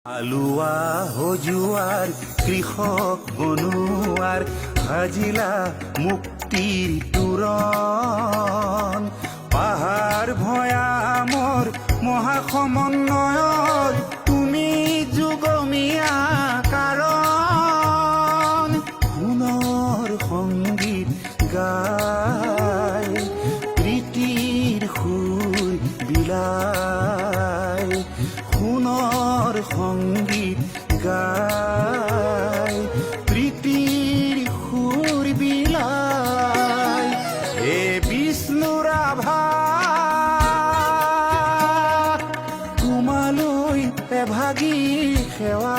আলুৱা হজুৱাৰ কৃষক বনুৱাৰ হাজিলা মুক্তিৰ তোৰণ পাহাৰ ভৈয়ামৰ মহাসমন্বয়ৰ তুমি যুগমীয়া কাৰণ সোণৰ সংগীত গাই প্ৰীতিৰ সুৰ বিলাই সোণৰ সংগীত গাই প্ৰীতিৰ সুৰ বিলাই হে বিষ্ণুৰ আভা তোমালৈ এভাগী সেৱা